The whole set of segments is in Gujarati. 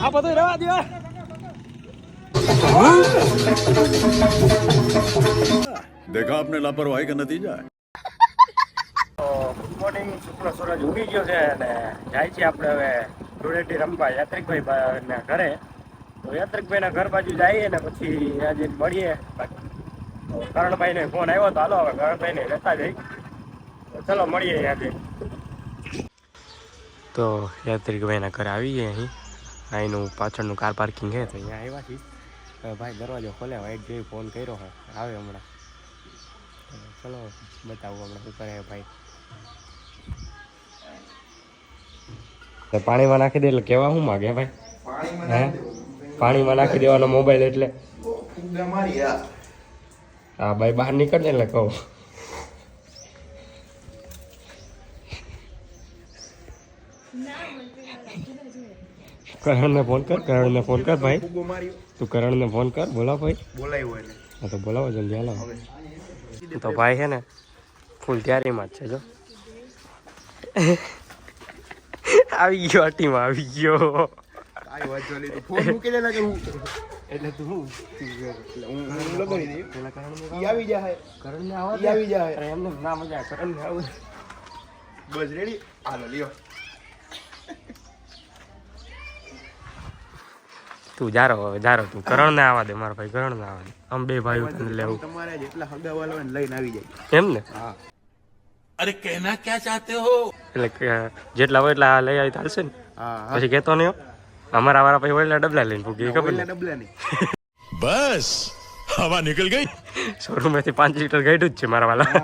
આ બધું રહેવા દો. देखा आपने लापरवाही का नतीजा ગુડ મોર્નિંગ. શુક્ર સૂરજ ઉગી ગયો છે અને જાય છે આપણે હવે ધૂળેટી રમવા યાત્રિકભાઈ ના ઘરે. તો યાત્રિકભાઈના ઘર બાજુ જઈએ ને પછી આજે મળીએ. કરણભાઈને ફોન આવ્યો તો હાલો હવે કરણભાઈને લેતા જઈ. ચલો મળીએ આજે. તો યાત્રિકભાઈના ઘરે આવી ગયા અહીં. અહીંનું પાછળનું કાર પાર્કિંગ છે તો અહીંયા આવ્યા છીએ. ભાઈ દરવાજો ખોલે વાઈટ જોઈ ફોન કર્યો હે આવે હમણાં. ચલો બતાવું હમણાં શું કરે ભાઈ. પાણીમાં નાખી દે એટલે કેવા શું માગે ભાઈ? હે પાણીમાં નાખી દેવાનો મોબાઈલ એટલે હા ભાઈ બહાર નીકળ ને એટલે કહું. કરણને ફોન કર, કરણને ફોન કર ભાઈ. તું કરણને ફોન કર, બોલાવ ભાઈ. બોલાવ્યો એટલે હા તો બોલાવો જલ્દી હાલો. તો ભાઈ છે ને ફૂલ તૈયારીમાં જ છે જો. આવી ગયો અટીમાં આવી ગયો. કાઈ વાત નહીં તો ફોન મૂકી દે લાગે હું એટલે તું હું લગાવી દે પેલા કરણને આવી જાય. કરણને આવી જાય અરે એમને ના મજા કરણને આવું બસ રેડી હાલો લ્યો. તું જારો હવે જારો તું કરણને આવવા દે મારા ભાઈ કરણને આવવા દે. આમ બે ભાઈઓ તને લેવું તમારે જેટલા હગાવાલા હોય લઈને આવી જાય એમ ને. હા अरे कहना क्या चाहते हो એટલે જેટલા હોય એટલા લઈ આવી ચાલશે ને. પછી કહેતો નહીં અમારા વાળા પછી ઓઈલના ડબલા લઈને પૂગી ખબર ને ડબલા નહીં. बस हवा निकल गई. શોરૂમ માંથી 5 લીટર ગાડ્યું જ છે મારા વાળા.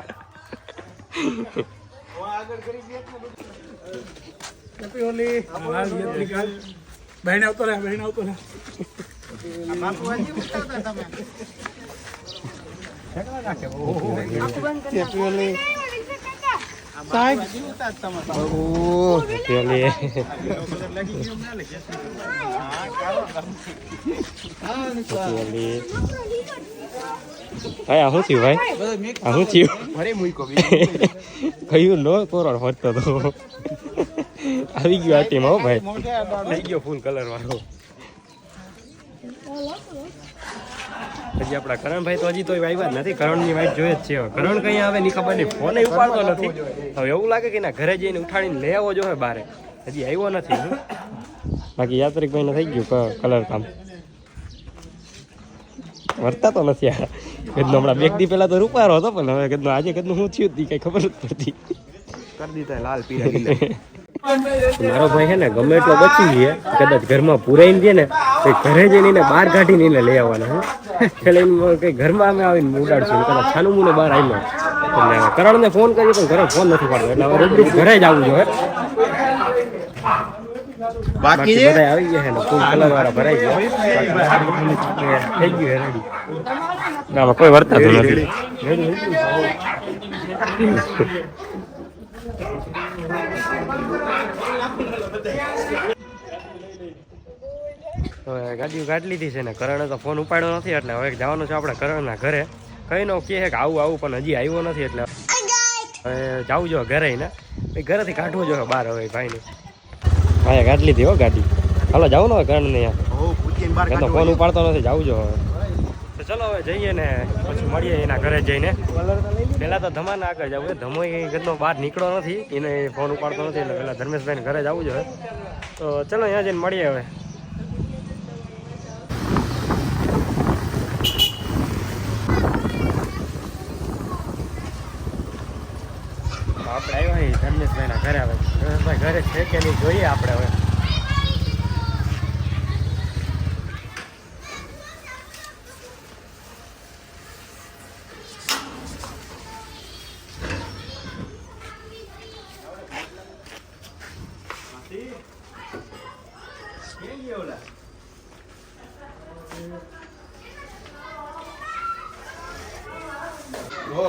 બહેન આવતો રે બહેન આવતો રે. કયું નો કોરોડ હોતો તો આવી ગયો આ ટીમ હો ભાઈ. થઈ ગયો ફૂલ કલર વાળો. હજી આપણા કરણભાઈ તો હજી તો આવ્યા જ નથી. કરણની વાઈટ જોઈએ જ છે. કરણ કઈ આવે ની ખબર નહીં. ફોન ઉપાડતો નથી. હવે એવું લાગે કે ના ઘરે જઈને ઉઠાડીને લઈ આવો જોઈએ બારે. હજી આવ્યો નથી. બાકી યાત્રિકભાઈને થઈ ગયું કલર કામ. વર્તા તો નથી આ કદનો. હમણાં બે દી પહેલા તો રૂપારો હતો પણ હવે કદનો આજે કદનું શું થયું હતી કઈ ખબર જ પડતી. કરી દીધા લાલ પીળા. મારો ભાઈ છે ને ગમે એટલો બચી ગયે કદાચ ઘરમાં પુરાઈને દે ને ઘરે જઈને બહાર કાઢીને એને લઈ આવવાના. એટલે કઈ ઘરમાં અમે આવીને ઉડાડશું કદાચ છાનું મુને બહાર આવ્યો. એટલે કરણને ફોન કરીએ પણ ઘરે ફોન નથી પાડતો. એટલે હવે રૂબરૂ ઘરે જ આવવું જોઈએ. બાકી બધા આવી ગયા છે ને ફૂલ કલર વાળા ભરાઈ ગયા. થઈ ગયું રેડી. આમાં કોઈ વર્તાતું નથી. હવે ગાડીઓ કાઢી લીધી છે ને કરણે તો ફોન ઉપાડ્યો નથી. એટલે હવે જવાનું છે આપણે કરણના ઘરે. કઈ નો કહે કે આવું આવું પણ હજી આવ્યો નથી. એટલે હવે જવું જોઈએ ઘરે ને ઘરેથી કાઢવું જોઈએ બહાર. હવે ભાઈને ભાઈ કાઢી લીધી હો ગાડી. હાલો જાવ ને હવે કરણને યાર ફોન ઉપાડતો નથી. જવું જો હવે તો ચલો હવે જઈએ ને પછી મળીએ એના ઘરે જઈને. પહેલાં તો ધમાના આગળ જવું. ધમો ઘરનો બહાર નીકળો નથી. એને ફોન ઉપાડતો નથી. એટલે પહેલાં ધર્મેશભાઈને ઘરે જવું જોઈએ. તો ચલો અહીંયા જઈને મળીએ હવે. આપણે આવ્યા અહીં ધર્મેશભાઈના ઘરે. આવે ધર્મેશભાઈ ઘરે છે કે નહીં જોઈએ આપણે હવે.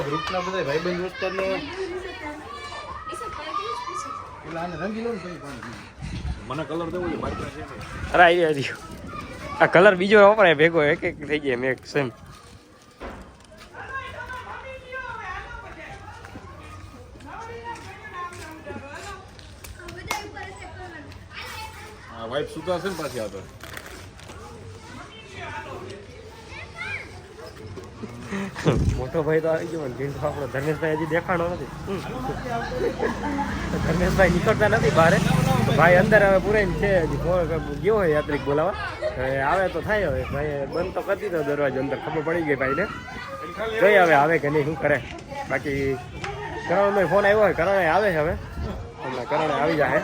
ગ્રુપના બધા ભાઈબંધ દોસ્તરને મને કલર દેવો છે. અરે આવી આ કલર બીજો વપરાય ભેગો એક એક થઈ ગયા મેં સેમ. વાઈફ સુતા છે ને પાછી આવતો મોટો ભાઈ તો આવી ગયો ને તો આપણો ધર્મેશભાઈ હજી દેખાણો નથી. ધર્મેશભાઈ નીકળતા નથી બહાર. ભાઈ અંદર હવે પૂરાઈને છે હજી ગયો હોય યાત્રિક બોલાવા. હવે આવે તો થાય. હવે ભાઈ બંધ તો કરી દીધો દરવાજો અંદર. ખબર પડી ગઈ ભાઈને. જોઈએ હવે આવે કે નહીં, શું કરે. બાકી કરણનો ફોન આવ્યો હોય. કરણે આવે છે હવે. હમણાં કરણે આવી જાય.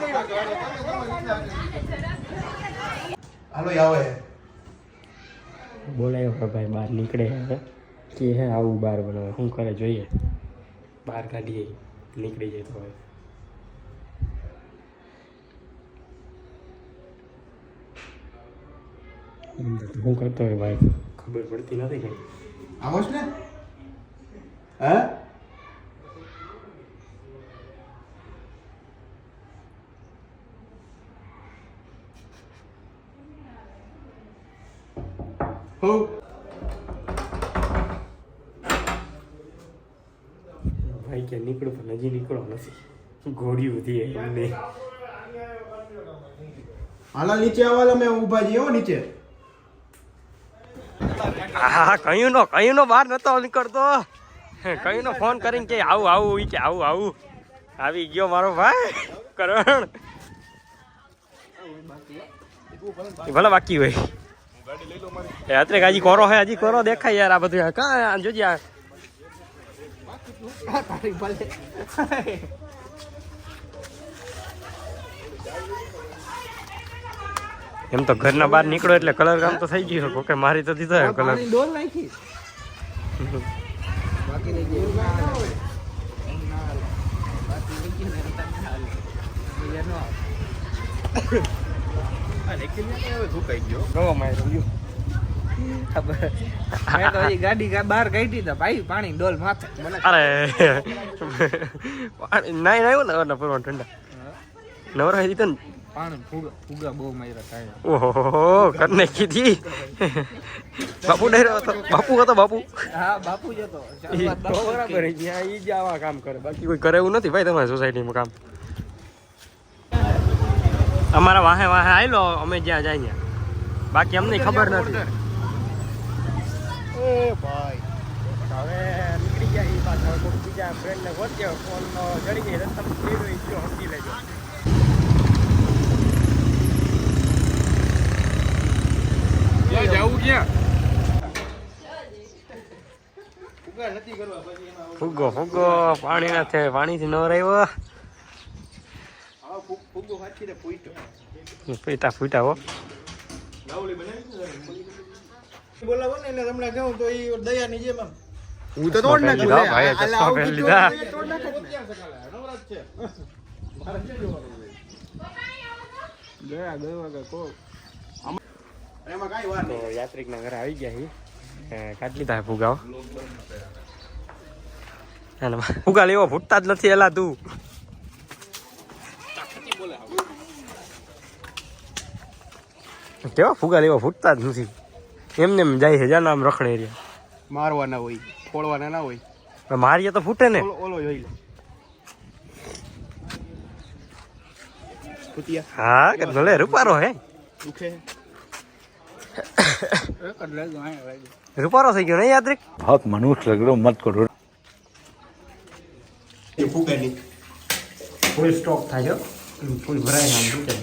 હાલો આવે બોલાયો ભાઈ બહાર નીકળે હવે કે હે આવું બહાર બનાવે. શું કરે જોઈએ. બહાર કાઢીએ નીકળી જાય તો હવે. શું કરતો હોય ભાઈ ખબર પડતી નથી કઈ. આવો છે ને હે હો ભાઈ કે નીકળું પણ હજી નીકળો નથી. ઘોડી ઉધી એમને. હાલા નીચે આવાલા મેં ઊભા છીએ હો નીચે. હા કયું નો બહાર નતો નીકળતો. કયું નો ફોન કરીને કે આવું આવું કે આવું આવું. આવી ગયો મારો ભાઈ કરણ. ભલે બાકી હોય યાત્રિક હજી કોરો હે. હજી કોરો દેખાય યાર. આ બધું કાં જોજે. આ એમ તો ઘરના બહાર નીકળો એટલે કલર કામ તો થઈ ગયું. કે મારી તો દીધો કલર. ડોલ નાખી બાકી નહીં ગયું ગાડી બહાર કાઢી તો ભાઈ પાણી ડોલ માથે. અરે પાણી નાઈ આવ્યું ને પૂરવા ઠંડા નવરા દીધો ને. પાણી ફુગા બહુ માર્યા થાય. ઓહો કરને કીધી. બાપુ ડેરો હતો. બાપુ હતો બાપુ. હા બાપુ જ હતો. બરાબર ઈ જ આવા કામ કરે. બાકી કોઈ કરે એવું નથી ભાઈ તમારી સોસાયટીમાં કામ. અમારા વાહે વાહે આવેલો અમે જ્યાં જાય ત્યાં. બાકી અમને ખબર નથી. એ ભાઈ હવે નીકળી ગયા એ પાછા કોઈ બીજા ફ્રેન્ડને ગોત્યો. ફોન ચડી ગઈ રસ્તા ગયો સમજી લેજો. જવું ક્યાં ફુગ્ગો ફુગ્ગો પાણી ના છે. પાણીથી નવરાયો. ફૂટા ફૂટા હો. બોલાવો ને એને તમને કહું તો ઈ દયાની જેમ આમ હું તો તોડ નાખું. ભાઈ ચશ્મા પહેરી લીધા. તો યાત્રિકના ઘરે આવી ગયા છીએ. કાઢી લીધા ફુગાઓ. ફુગા લેવો ફૂટતા જ નથી. એલા તું કેવા ફુગા લેવો ફૂટતા જ નથી. એમને એમ જાય છે. જાના આમ રખડે રહ્યા. મારવાના હોય ફોડવાના ના હોય. મારીએ તો ફૂટે ને. ઓલો જોઈ લે ફૂટિયા. હા કે ભલે રૂપારો હે. દુખે રૂપારો થઈ ગયો ને યાત્રિક. बहुत मनुष्य लग रहे हो मत करो. ફૂલ સ્ટોક થાય છે. ફૂલ ભરાય આમ શું કે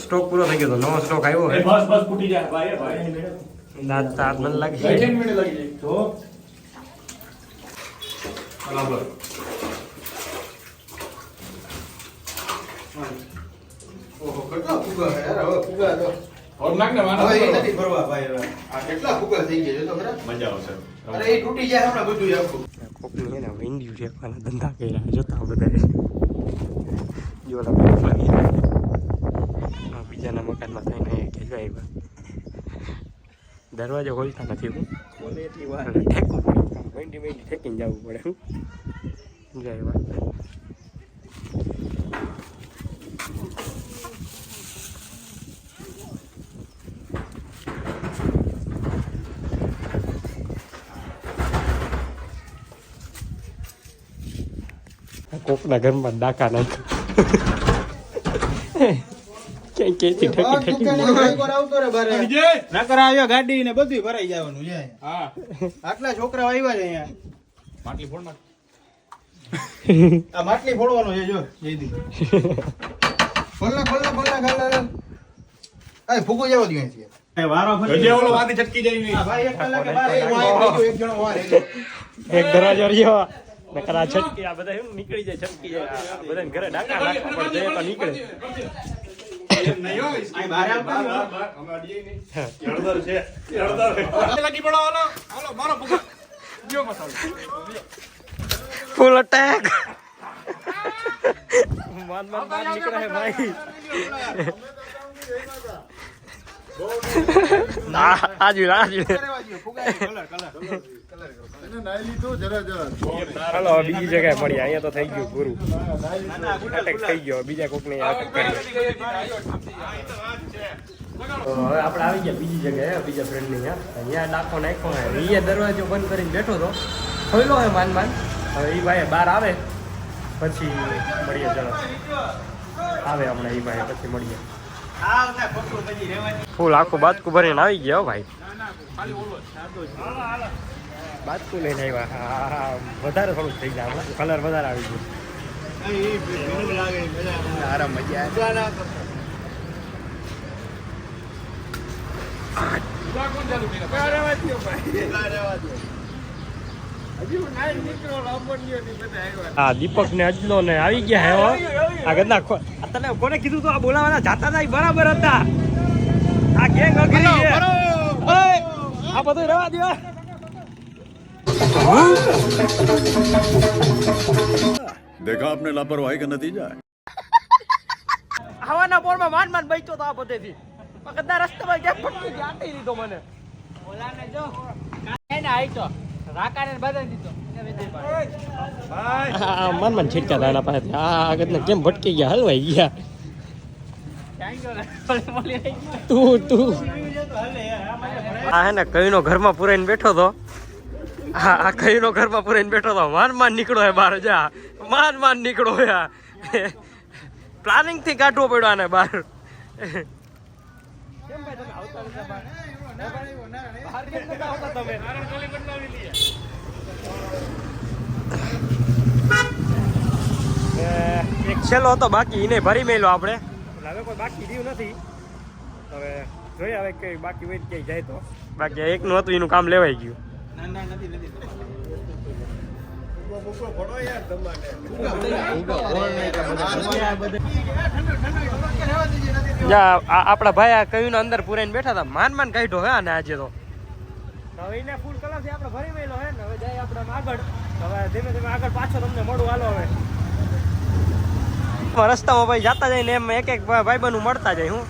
સ્ટોક પૂરો થઈ ગયો તો નવો સ્ટોક આવ્યો હે. બસ બસ ફૂટી જાય ભાઈ ભાઈ દાંત તાત મને લાગી. 10 મિનિટ લાગી જાય તો બરાબર. ઓહો કેટલા ફુગા છે યાર. હવે ફુગા તો ઓર નાખ ને વાના હવે એ નથી ફરવા ભાઈ. હવે આ કેટલા ફુગા થઈ ગયા છે તો ખરા. મજા આવશે. અરે એ તૂટી જાય હમણાં બધું આખું. કોકની એને વેન્ડ્યુ છે પણ ધંધા કર્યા જોતા બધા. જોલા બીજાના મકાનમાં થઈને કે જો આવ્યા. દરવાજો ખોલતા નથી. હું બોલે એટલી વાર ઠેકવું પડે. વેન્ડી વેન્ડી ઠેકીને જવું પડે. જો આવ્યા. કોકના ઘરમાં ડાકા નાખ. ક્યાંય કેથી ઠકી ઠકી દુકાને એકવાર આવતો રે બારે નકર આવ્યો ગાડી ને બધું ભરાઈ જવાનું છે હા આટલા છોકરાઓ આવ્યા છે અહીંયા માટલી ફોડ નાખ. આ માટલી ફોડવાનો છે જો જયદી ખોલના ગાલા આ ફૂગો જાવ દે અહીંથી એ વારો હજી ઓલો વાદી છટકી જાય નહીં. આ ભાઈ એક કલાકે બાર એક જણો વાર એક દરવાજો રહ્યો નકર આ છટકી આ બધા એમ નીકળી જાય છટકી જાય આ બધાને ઘરે ડાકા રાખવા પડે તો નીકળે એમ નહીં હોય. આ બહાર આવતા ને. બહાર અમે અડીએ નહીં. હળદર છે. હળદર. લાગી પડો હાલો. હાલો મારો પકડ. ગયો મસાલો. ફૂલ અટેક માન બહાર નીકળે હે ભાઈ આજુ હાલો બીજી જગ્યાએ મળીએ અહીંયા તો થઈ ગયું પૂરું અટેક થઈ ગયો બીજા કોકને અટેક કરી તો હવે આપણે આવી ગયા બીજી જગ્યાએ બીજા ફ્રેન્ડની અહીંયા ડાકો નાખ્યો હે એ દરવાજો બંધ કરીને બેઠો હતો ખોલ્યો હે માન હવે એ ભાઈ બહાર આવે પછી મળીએ ચલો આવે હમણાં એ ભાઈ પછી મળીએ ફૂલ આખું બાતકું ભરીને આવી ગયા હો ભાઈ બાતકું લઈને આવ્યા હા વધારે થોડુંક થઈ જાય હમણાં કલર વધારે આવી ગયો આરામ મજા આવે કોણ ચાલુ કર્યા? રહેવા દ્યો ભાઈ. રહેવા દ્યો. હજી હું નાઈ નીકળો લાંબોડીઓ ની બધા આવ્યા. હા દીપક ને અજનો ને આવી ગયા હે હો આ ગંદા તને કોને કીધું તો આ બોલાવાના જાતા હતા બરાબર હતા આ ગેંગ અગરી છે આ બધું રહેવા દો देखा आपने लापरवाही का नतीजा है હવાના પોરમાં માન બચ્યો તો આ બધેથી કદા રસ્તામાં ક્યાંક ફટકી આટી દીધો મને ઓલાને જો એને આઈતો રાકાને બદલ દીધો મન છીટકા હતા એના પાસેથી આ આગળ કેમ ભટકી ગયા હલવાઈ ગયા તું આ હે ને કઈનો ઘરમાં પુરાઈને બેઠો તો આ કઈનો ઘરમાં પુરાઈને બેઠો તો માન નીકળો હે બહાર જા માન નીકળો યા પ્લાનિંગ થી કાઢવો પડ્યો આને બહાર એક છેલ્લો હતો બાકી એને ભરી મેલો આપણે હવે કોઈ બાકી રહ્યું નથી હવે જોઈએ હવે કઈ બાકી હોય ક્યાંય જાય તો બાકી એકનું હતું એનું કામ લેવાઈ ગયું આપડા ભાઈ આ કયું અંદર પુરાઈને બેઠા હતા માન કાઢ્યો હે આને આજે તો હવે એને ફૂલ કલર થી આપણે ભરી મેલો હે ને હવે જાય આપણે આગળ હવે ધીમે ધીમે આગળ પાછો તમને મળું હાલો હવે રસ્તામાં ભાઈ જાતા જાય ને એમ એક ભાઈ બનું મળતા જાય હું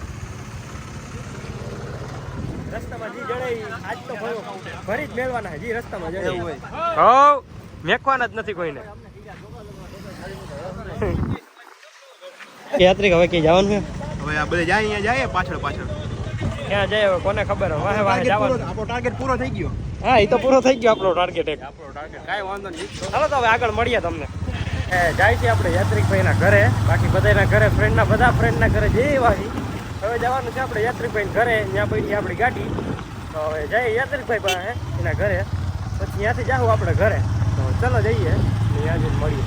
રસ્તામાં જી જડે આજ તો ભરી જ મેળવાના જી રસ્તામાં જડે હો મેકવાના જ નથી કોઈને યાત્રિક હવે ક્યાં જવાનું છે હવે આ બધે જાય અહીંયા જાય પાછળ ક્યાં જાય હવે કોને ખબર વાહે વાહે જવાનું આપણો ટાર્ગેટ પૂરો થઈ ગયો હા એ તો પૂરો થઈ ગયો આપણો ટાર્ગેટ કાંઈ વાંધો નહીં ચાલો તો હવે આગળ મળીએ તમને જાય છે આપણે યાત્રિકભાઈના ઘરે બાકી બધાના ઘરે બધા ફ્રેન્ડના ઘરે જઈએ વાગી હવે જવાનું છે આપણે યાત્રિકભાઈના ઘરે ત્યાં પડી આપણી ગાડી તો હવે જઈએ યાત્રિકભાઈ પાસે એના ઘરે પછી ત્યાંથી જાઉં આપણે ઘરે તો ચલો જઈએ ત્યાં જઈને મળીએ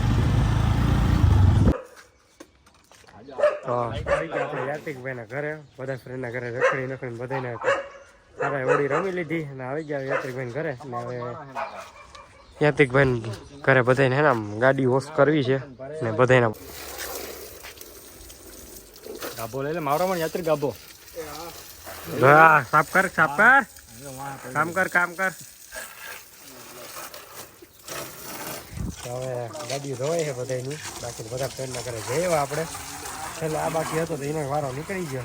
તો આપણે યાત્રિકભાઈના ઘરે બધા ફ્રેન્ડના ઘરે રખડી બધાને સારા હોળી રમી લીધી અને આવી ગયા યાત્રિકભાઈ ઘરે ને હવે યાત્રિકભાઈ ઘરે બધાને હે ગાડી વોશ કરવી છે ને બધાને ગાભો લઈ લે મારો પણ યાત્રિક ગાભો હા સાફ કર કામ કર હવે ગાડી ધોવાય છે બધાની બાકી બધા ફ્રેન્ડના ઘરે જઈએ આપણે એટલે આ બાકી હતો તો એનો વારો નીકળી ગયો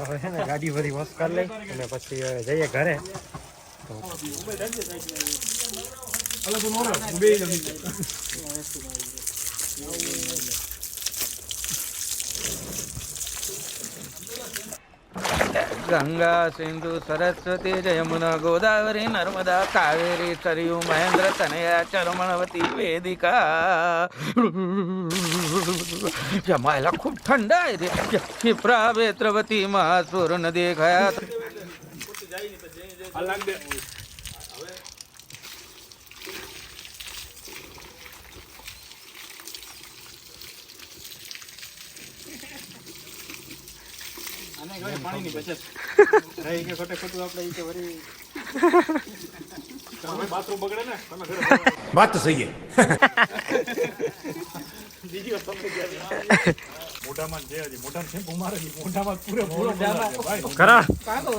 હવે ગાડી બધી વોશ કરી લઈ અને પછી જઈએ ઘરે ગંગા સિંધુ સરસ્વતી જયમુના ગોદાવરી નર્મદા કાવેરી સરયુ મહેન્દ્ર તનયા ચરમણવતી વેદિકા જમાયેલા ખૂબ ઠંડા રે ક્ષિપ્રા વેત્રવતી મહાસુર ન દેખાયા પાણીની બચત રહી કે ખોટે ખોટું આપણે ઈ કે વરી બાથરૂમ બગડે ને તમે ઘરે बात तो सही है બીજી વાર તમને મોઢામાં જે હજી મોઢામાં શેમ્પુ મારે છે મોઢામાં પૂરેપૂરો ભાઈ કરણ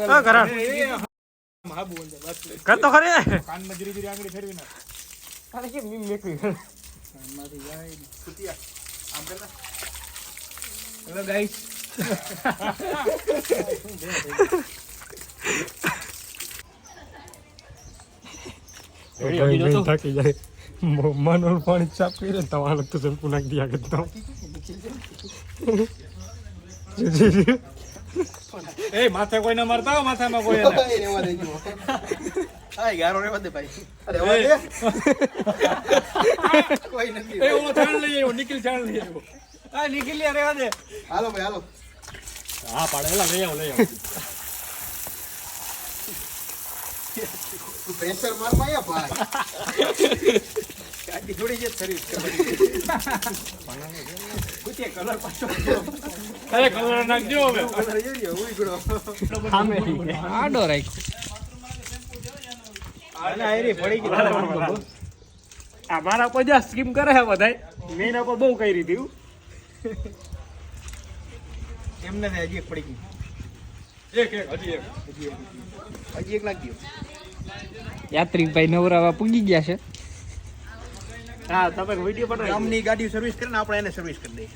હા કરણ હાબુ અંદર બસ કર તો ખરે કાનમાં ધીરે ધીરે આંગળી ફેરવી નાખ અરે કે મીમ મેકવી કાનમાંથી જાય કુતિયા આમ કરતા હેલો ગાઈસ થાકી જાય મનોર પાણી સાફ કરી તમારે તો શેમ્પુ નાખી દિયા કરતા એ માથે કોઈ ના મારતા હો માથામાં કોઈ રેવા દેજો આ યારો રેવા દે ભાઈ રેવા દે કોઈ નથી એ હું છાણ લઈ આવ્યો નિકિલ છાણ લઈ આવ્યો આ નિકિલ રેવા દે હાલો ભાઈ હાલો હા પાડે એલા લઈ આવો તું પ્રેશર માર માયા ભાઈ ગાડી થોડી જે સર્વિસ કરવાની કુતિયા કલર પાછો અરે કલર નાખજો હવે કલર જોજો ઉઈગડો સામે આડો રાખ આને આયરી પડી ગઈ આ મારા પજા સ્કીમ કરે છે બધાય મેં એના પર બહુ કરી દીધું એમને હજી એક પડી ગઈ એક હજી એક લાગી યાત્રિક ભાઈ નવરાવા પૂગી ગયા છે હા તમે વિડીયો બનાવી ગામની ગાડી સર્વિસ કરીને આપણે એને સર્વિસ કરી દઈએ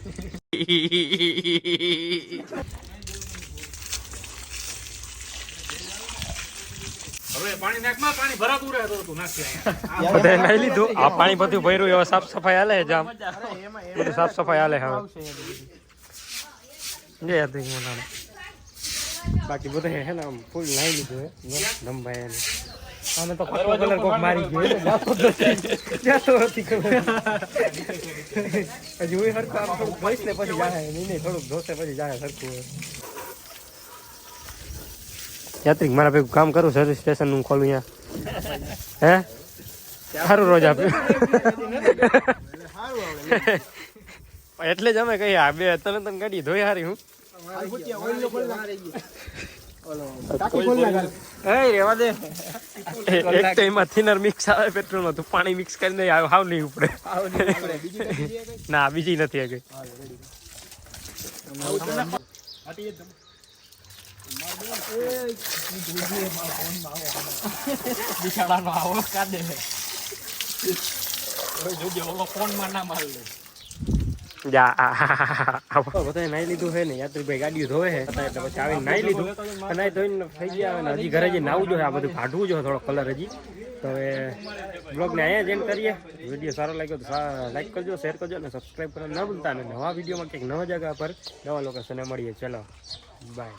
હવે પાણી નાખમાં પાણી ભરાતું રહે તો તું નાખી બધે નાઈ લીધું આ પાણી બધું ભર્યું એવા સાફ સફાઈ હાલે જામ બધું સાફ સફાઈ હાલે હવે જે યાત્રિક મોના બાકી બધે હે ને આમ ફૂલ નાઈ લીધું હે ધમભાઈ એને આને તો પતલો કલર કોક મારી ગયો જાતો હતી કલર હજી હોય હરખું આમ થોડુંક ભરીશ ને પછી જાય નહીં થોડુંક ધોશે પછી જાય સરખું યાત્રિક મારા ભેગું કામ કરું સર્વિસ સ્ટેશન નું ખોલું અહીંયા હે સારું રોજ આપ્યું એટલે જ અમે કહીએ આ બે તને ગાડી ધોઈ હારી હું રેવા દે એક તો એમાં થિનર મિક્સ આવે પેટ્રોલમાં તું પાણી મિક્સ કરીને હાવ નહીં ઉપડે ના બીજી નથી આગળ બિચારાનો આવો કાઢે જોજે ઓલો ફોનમાં ના મારે બધા નાઈ લીધું છે ને યાત્રીભાઈ ગાડીઓ ધોવે છે એટલે પછી આવીને નાઈ લીધું નાઈ ધોઈને થઈ ગયા ને હજી ઘરે જઈને નાવું જોઈએ આ બધું કાઢવું જોઈએ થોડો કલર હજી તો હવે બ્લોગને અહીંયા જ એન્ડ કરીએ વિડીયો સારો લાગ્યો તો લાઈક કરજો શેર કરજો અને સબસ્ક્રાઈબ કરવાનું ના ભૂલતા અને નવા વિડીયોમાં કંઈક નવા જગ્યા પર નવા લોકેશને મળીએ ચલો બાય